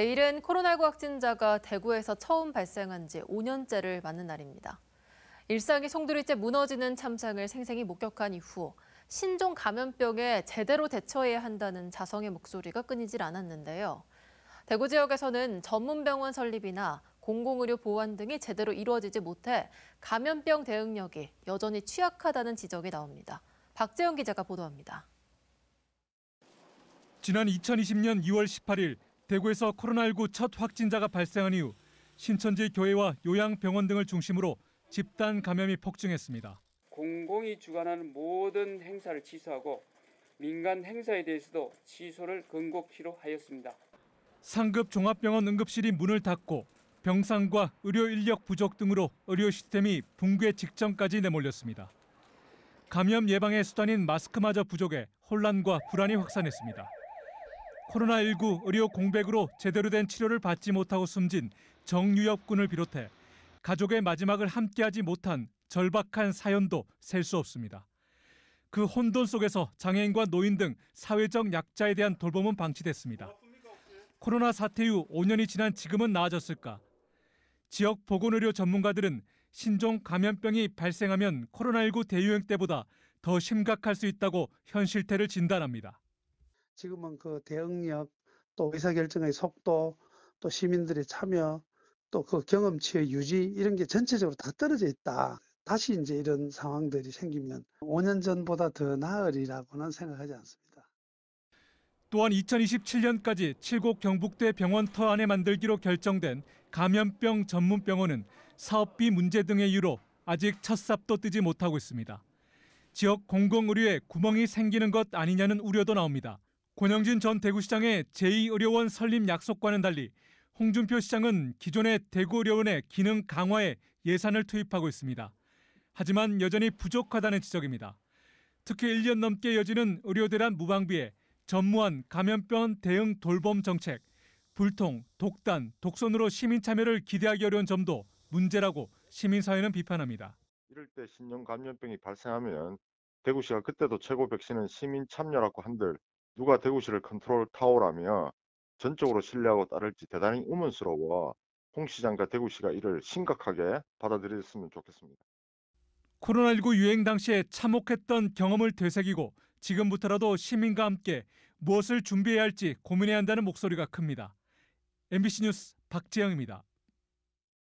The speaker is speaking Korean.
내일은 코로나19 확진자가 대구에서 처음 발생한 지 5년째를 맞는 날입니다. 일상이 송두리째 무너지는 참상을 생생히 목격한 이후 신종 감염병에 제대로 대처해야 한다는 자성의 목소리가 끊이질 않았는데요. 대구 지역에서는 전문병원 설립이나 공공의료 보완 등이 제대로 이루어지지 못해 감염병 대응력이 여전히 취약하다는 지적이 나옵니다. 박재영 기자가 보도합니다. 지난 2020년 2월 18일 대구에서 코로나19 첫 확진자가 발생한 이후 신천지 교회와 요양병원 등을 중심으로 집단 감염이 폭증했습니다. 공공이 주관하는 모든 행사를 취소하고 민간 행사에 대해서도 취소를 권고키로 하였습니다. 상급 종합병원 응급실이 문을 닫고 병상과 의료 인력 부족 등으로 의료 시스템이 붕괴 직전까지 내몰렸습니다. 감염 예방의 수단인 마스크마저 부족해 혼란과 불안이 확산했습니다. 코로나19 의료 공백으로 제대로 된 치료를 받지 못하고 숨진 정유엽 군을 비롯해 가족의 마지막을 함께하지 못한 절박한 사연도 셀 수 없습니다. 그 혼돈 속에서 장애인과 노인 등 사회적 약자에 대한 돌봄은 방치됐습니다. 코로나 사태 이후 5년이 지난 지금은 나아졌을까? 지역 보건의료 전문가들은 신종 감염병이 발생하면 코로나19 대유행 때보다 더 심각할 수 있다고 현 실태를 진단합니다. 지금은 그 대응력, 또 의사결정의 속도, 또 시민들의 참여, 또 그 경험치의 유지 이런 게 전체적으로 다 떨어져 있다. 다시 이제 이런 상황들이 생기면 5년 전보다 더 나으리라고는 생각하지 않습니다. 또한 2027년까지 7곳 경북대 병원터 안에 만들기로 결정된 감염병 전문병원은 사업비 문제 등의 이유로 아직 첫 삽도 뜨지 못하고 있습니다. 지역 공공의료에 구멍이 생기는 것 아니냐는 우려도 나옵니다. 권영진 전 대구시장의 제2의료원 설립 약속과는 달리 홍준표 시장은 기존의 대구의료원의 기능 강화에 예산을 투입하고 있습니다. 하지만 여전히 부족하다는 지적입니다. 특히 1년 넘게 이어지는 의료대란 무방비에 전무한 감염병 대응 돌봄 정책, 불통, 독단, 독선으로 시민 참여를 기대하기 어려운 점도 문제라고 시민사회는 비판합니다. 이럴 때 신종 감염병이 발생하면 대구시가 그때도 최고 백신은 시민 참여라고 한들 누가 대구시를 컨트롤 타워라며 전적으로 신뢰하고 따를지 대단히 의문스러워 홍 시장과 대구시가 이를 심각하게 받아들였으면 좋겠습니다. 코로나19 유행 당시에 참혹했던 경험을 되새기고 지금부터라도 시민과 함께 무엇을 준비해야 할지 고민해야 한다는 목소리가 큽니다. MBC 뉴스 박재영입니다.